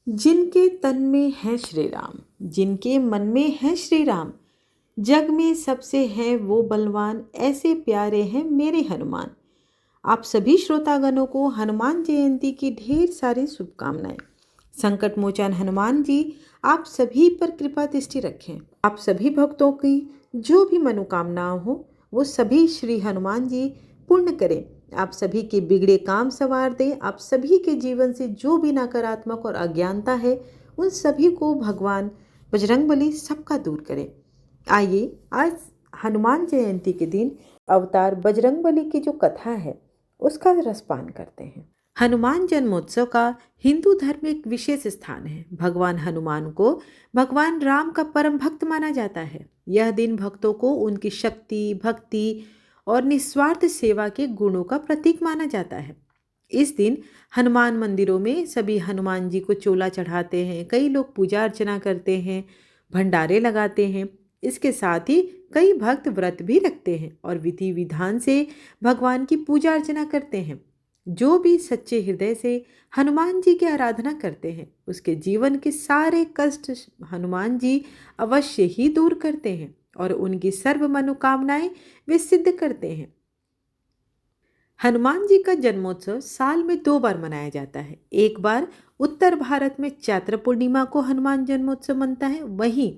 जिनके तन में है श्री राम, जिनके मन में है श्री राम, जग में सबसे हैं वो बलवान, ऐसे प्यारे हैं मेरे हनुमान। आप सभी श्रोतागणों को हनुमान जयंती की ढेर सारी शुभकामनाएं। संकट मोचन हनुमान जी आप सभी पर कृपा दृष्टि रखें। आप सभी भक्तों की जो भी मनोकामनाएं हो वो सभी श्री हनुमान जी पूर्ण करें। आप सभी के बिगड़े काम संवार दें। आप सभी के जीवन से जो भी नकारात्मक और अज्ञानता है उन सभी को भगवान बजरंगबली सबका दूर करें। आइए आज हनुमान जयंती के दिन अवतार बजरंगबली की जो कथा है उसका रसपान करते हैं। हनुमान जन्मोत्सव का हिंदू धर्म में एक विशेष स्थान है। भगवान हनुमान को भगवान राम का परम भक्त माना जाता है। यह दिन भक्तों को उनकी शक्ति, भक्ति और निस्वार्थ सेवा के गुणों का प्रतीक माना जाता है। इस दिन हनुमान मंदिरों में सभी हनुमान जी को चोला चढ़ाते हैं। कई लोग पूजा अर्चना करते हैं, भंडारे लगाते हैं। इसके साथ ही कई भक्त व्रत भी रखते हैं और विधि विधान से भगवान की पूजा अर्चना करते हैं। जो भी सच्चे हृदय से हनुमान जी की आराधना करते हैं उसके जीवन के सारे कष्ट हनुमान जी अवश्य ही दूर करते हैं और उनकी सर्व मनोकामनाएं वे सिद्ध करते हैं। हनुमान जी का जन्मोत्सव साल में 2 बार मनाया जाता है। एक बार उत्तर भारत में चैत्र पूर्णिमा को हनुमान जन्मोत्सव मनता है, वहीं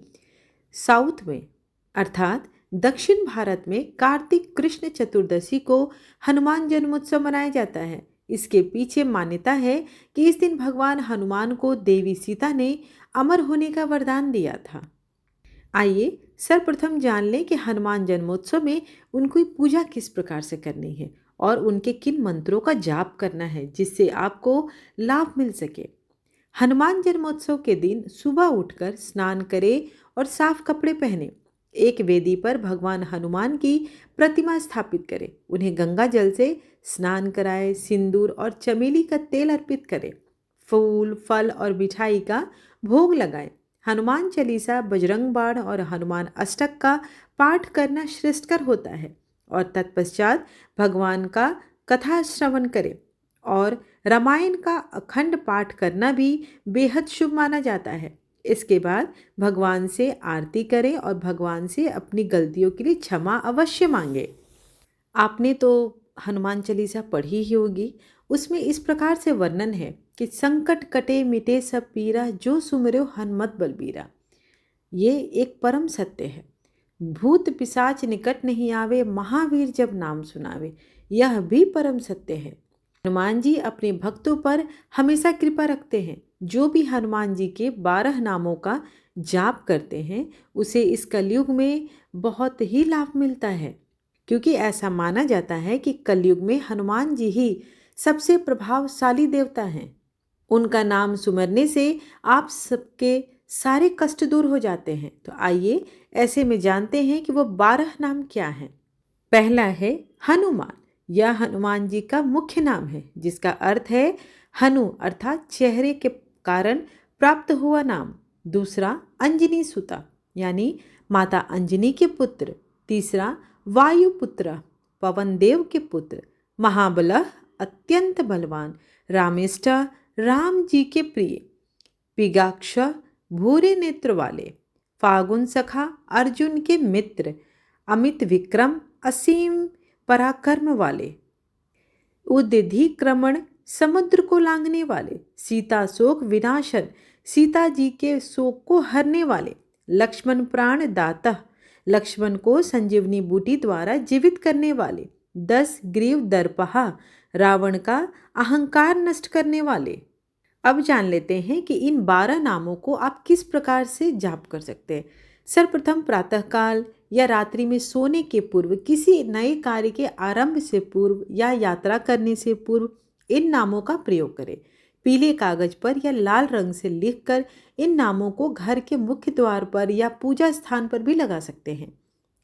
साउथ में अर्थात दक्षिण भारत में कार्तिक कृष्ण चतुर्दशी को हनुमान जन्मोत्सव मनाया जाता है। इसके पीछे मान्यता है कि इस दिन भगवान हनुमान को देवी सीता ने अमर होने का वरदान दिया था। आइए सर्वप्रथम जान लें कि हनुमान जन्मोत्सव में उनकी पूजा किस प्रकार से करनी है और उनके किन मंत्रों का जाप करना है जिससे आपको लाभ मिल सके। हनुमान जन्मोत्सव के दिन सुबह उठकर स्नान करें और साफ कपड़े पहने। एक वेदी पर भगवान हनुमान की प्रतिमा स्थापित करें। उन्हें गंगा जल से स्नान कराएं, सिंदूर और चमेली का तेल अर्पित करें। फूल, फल और मिठाई का भोग लगाएं। हनुमान चालीसा, बजरंग बाण और हनुमान अष्टक का पाठ करना श्रेष्ठकर होता है और तत्पश्चात भगवान का कथा श्रवण करें और रामायण का अखंड पाठ करना भी बेहद शुभ माना जाता है। इसके बाद भगवान से आरती करें और भगवान से अपनी गलतियों के लिए क्षमा अवश्य मांगे। आपने तो हनुमान चालीसा पढ़ी ही होगी। उसमें इस प्रकार से वर्णन है कि संकट कटे मिटे सब पीरा, जो सुमिरो हनुमत बलबीरा। ये एक परम सत्य है। भूत पिशाच निकट नहीं आवे, महावीर जब नाम सुनावे। यह भी परम सत्य है। हनुमान जी अपने भक्तों पर हमेशा कृपा रखते हैं। जो भी हनुमान जी के 12 नामों का जाप करते हैं उसे इस कलयुग में बहुत ही लाभ मिलता है, क्योंकि ऐसा माना जाता है कि कलयुग में हनुमान जी ही सबसे प्रभावशाली देवता हैं। उनका नाम सुमरने से आप सबके सारे कष्ट दूर हो जाते हैं। तो आइए ऐसे में जानते हैं कि वो 12 नाम क्या हैं। पहला है हनुमान। यह हनुमान जी का मुख्य नाम है जिसका अर्थ है हनु अर्थात चेहरे के कारण प्राप्त हुआ नाम। दूसरा अंजनी सुता यानी माता अंजनी के पुत्र। तीसरा वायुपुत्र पवन देव के पुत्र। महाबल अत्यंत बलवान। रामेष्ठ राम जी के प्रिय। पिगाक्ष भूरे नेत्र वाले। फागुन सखा अर्जुन के मित्र। अमित विक्रम असीम पराक्रम वाले। उद्धिक्रमण समुद्र को लांघने वाले। सीता शोक विनाशन सीता जी के शोक को हरने वाले। लक्ष्मण प्राण दाता लक्ष्मण को संजीवनी बूटी द्वारा जीवित करने वाले। 10 ग्रीव दर्पहा रावण का अहंकार नष्ट करने वाले। अब जान लेते हैं कि इन 12 नामों को आप किस प्रकार से जाप कर सकते हैं। सर्वप्रथम प्रातःकाल या रात्रि में सोने के पूर्व, किसी नए कार्य के आरंभ से पूर्व या यात्रा करने से पूर्व इन नामों का प्रयोग करें। पीले कागज पर या लाल रंग से लिखकर इन नामों को घर के मुख्य द्वार पर या पूजा स्थान पर भी लगा सकते हैं।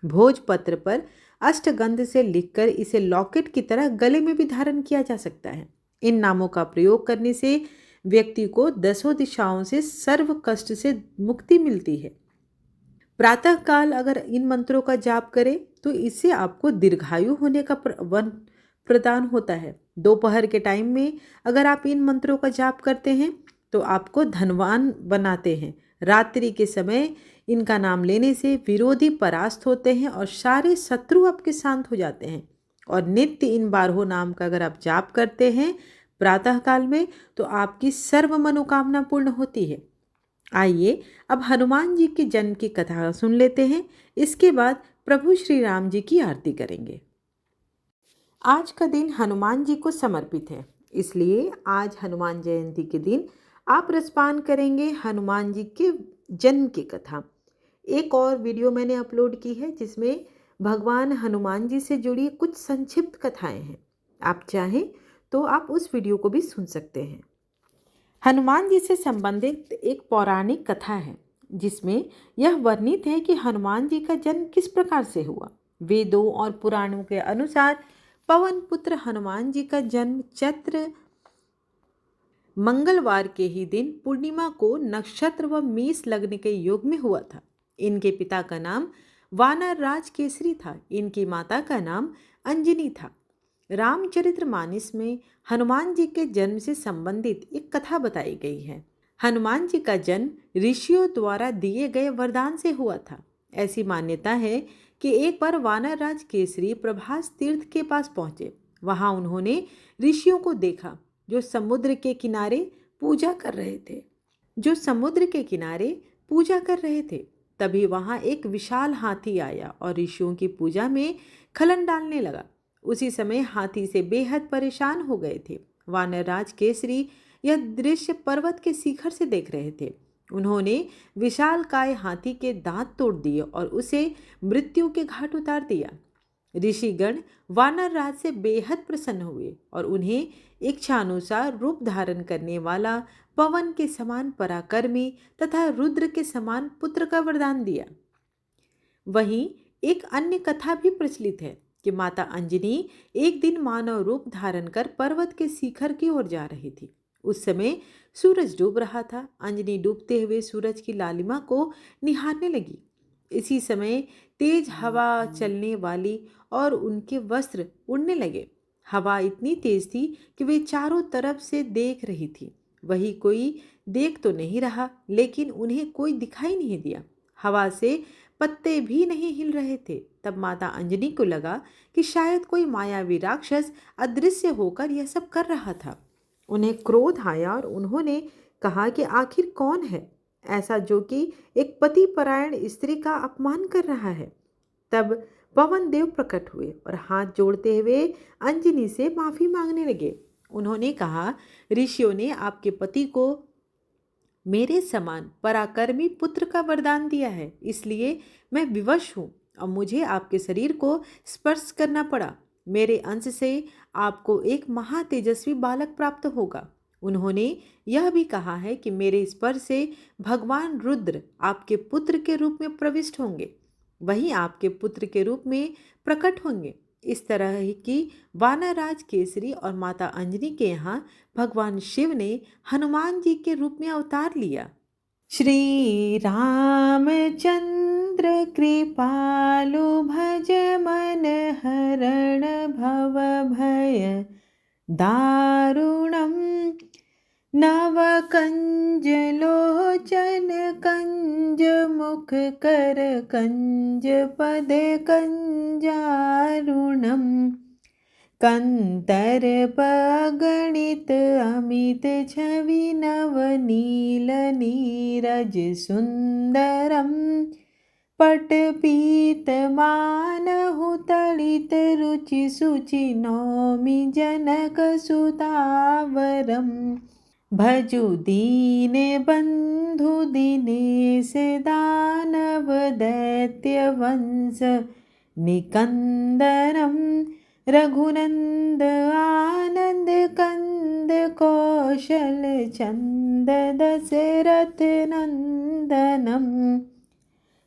भोजपत्र पर अष्टगंध से लिखकर इसे लॉकेट की तरह गले में भी धारण किया जा सकता है। इन नामों का प्रयोग करने से व्यक्ति को 10 दिशाओं से सर्व कष्ट से मुक्ति मिलती है। प्रातःकाल अगर इन मंत्रों का जाप करें तो इससे आपको दीर्घायु होने का वन प्रदान होता है। दोपहर के टाइम में अगर आप इन मंत्रों का जाप करते हैं तो आपको धनवान बनाते हैं। रात्रि के समय इनका नाम लेने से विरोधी परास्त होते हैं और सारे शत्रु आपके शांत हो जाते हैं। और नित्य इन 12 नाम का अगर आप जाप करते हैं प्रातः काल में तो आपकी सर्व मनोकामना पूर्ण होती है। आइए अब हनुमान जी के जन्म की कथा सुन लेते हैं। इसके बाद प्रभु श्री राम जी की आरती करेंगे। आज का दिन हनुमान जी को समर्पित है, इसलिए आज हनुमान जयंती के दिन आप रसपान करेंगे हनुमान जी के जन्म की कथा। एक और वीडियो मैंने अपलोड की है जिसमें भगवान हनुमान जी से जुड़ी कुछ संक्षिप्त कथाएं हैं। आप चाहें तो आप उस वीडियो को भी सुन सकते हैं। हनुमान जी से संबंधित एक पौराणिक कथा है जिसमें यह वर्णित है कि हनुमान जी का जन्म किस प्रकार से हुआ। वेदों और पुराणों के अनुसार पवन पुत्र हनुमान जी का जन्म चैत्र मंगलवार के ही दिन पूर्णिमा को नक्षत्र व मेष लगने के योग में हुआ था। इनके पिता का नाम वानर राज केसरी था। इनकी माता का नाम अंजनी था। रामचरितमानस में हनुमान जी के जन्म से संबंधित एक कथा बताई गई है। हनुमान जी का जन्म ऋषियों द्वारा दिए गए वरदान से हुआ था। ऐसी मान्यता है कि एक बार वानर राज केसरी प्रभास तीर्थ के पास पहुंचे। वहां उन्होंने ऋषियों को देखा जो समुद्र के किनारे पूजा कर रहे थे। तभी वहां एक विशाल हाथी आया और ऋषियों की पूजा में खलन डालने लगा। उसी समय हाथी से बेहद परेशान हो गए थे। वानरराज केसरी यह दृश्य पर्वत के शिखर से देख रहे थे। उन्होंने विशालकाय हाथी के दांत तोड़ दिए और उसे मृत्यु के घाट उतार दिया। ऋषिगण वानरराज से बेहद प्रसन्न हुए और उन्हें इच्छानुसार रूप धारण करने वाला पवन के समान पराक्रमी तथा रुद्र के समान पुत्र का वरदान दिया। वहीं एक अन्य कथा भी प्रचलित है कि माता अंजनी एक दिन मानव रूप धारण कर पर्वत के शिखर की ओर जा रही थी। उस समय सूरज डूब रहा था। अंजनी डूबते हुए सूरज की लालिमा को निहारने लगी। इसी समय तेज हवा चलने वाली और उनके वस्त्र उड़ने लगे। हवा इतनी तेज थी कि वे चारों तरफ से देख रही थी। वही कोई देख तो नहीं रहा, लेकिन उन्हें कोई दिखाई नहीं दिया। हवा से पत्ते भी नहीं हिल रहे थे। तब माता अंजनी को लगा कि शायद कोई मायावी राक्षस अदृश्य होकर यह सब कर रहा था। उन्हें क्रोध आया और उन्होंने कहा कि आखिर कौन है ऐसा जो कि एक पति परायण स्त्री का अपमान कर रहा है। तब पवन देव प्रकट हुए और हाथ जोड़ते हुए अंजनी से माफी मांगने लगे। उन्होंने कहा, ऋषियों ने आपके पति को मेरे समान पराक्रमी पुत्र का वरदान दिया है, इसलिए मैं विवश हूँ और मुझे आपके शरीर को स्पर्श करना पड़ा। मेरे अंश से आपको एक महातेजस्वी बालक प्राप्त होगा। उन्होंने यह भी कहा है कि मेरे स्पर्श से भगवान रुद्र आपके पुत्र के रूप में प्रविष्ट होंगे, वही आपके पुत्र के रूप में प्रकट होंगे। इस तरह की वानरराज केसरी और माता अंजनी के यहाँ भगवान शिव ने हनुमान जी के रूप में अवतार लिया। श्री रामचंद्र कृपालु भज मन हरण भव भय दारुणम नव कंज लोचन कंज मुख कर कंज पद कंजारुणम कंतर पगणित अमित छवि नव नील नीरज सुंदरम पट पीत मानहु तड़ित रुचि सुचि नौमि जनक सुतावरम भजु दीन बंधु दिनेश दानव दैत्य वंश निकंदनम रघुनंद आनंद कंद कौशल चंद दशरथ नंदनम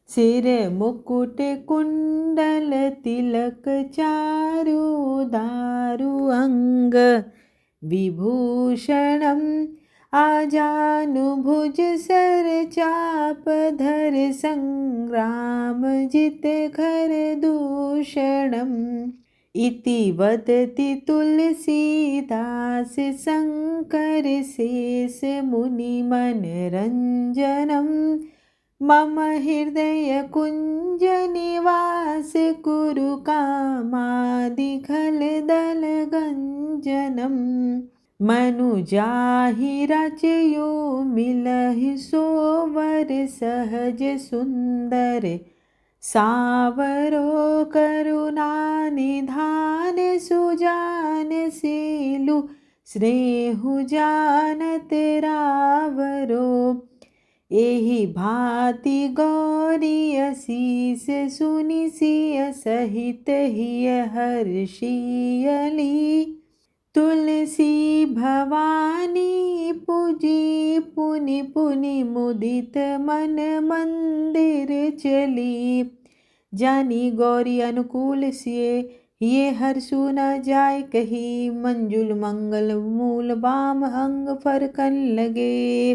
सिर मुकुट कुंडल तिलक चारु दारु अंग विभूषणम आजानुभुज सर चाप धर संग्राम जित खर दूषणम इति वदति तुलसीदास शंकर शेष मुनि मनरंजनम मम हृदय कुंज निवास कुरु कामादिखल दल गंजनम मनुजाहि रचयो मिलहि सोवर सहज सुंदर सावरो करुणा निधान सुजान सीलु स्नेहु जानत रावरो एहि भांति गौरी असीस सुनि सिय सहित हिय हर्षियली तुलसी भवानी पूजी पुनि पुनि मुदित मन मंदिर चली जानी गौरी अनुकूल सिए ये हर्षु न जाय कही मंजुल मंगल मूल बाम अंग फरकन लगे।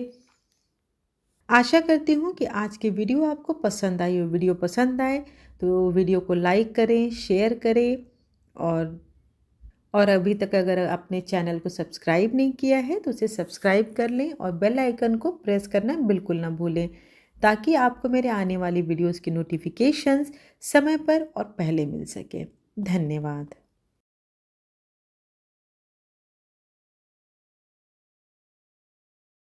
आशा करती हूँ कि आज की वीडियो आपको पसंद आई हो। वीडियो पसंद आए तो वीडियो को लाइक करें, शेयर करें और अभी तक अगर आपने चैनल को सब्सक्राइब नहीं किया है तो उसे सब्सक्राइब कर लें और बेल आइकन को प्रेस करना बिल्कुल ना भूलें ताकि आपको मेरे आने वाली वीडियोस की नोटिफिकेशंस समय पर और पहले मिल सके। धन्यवाद।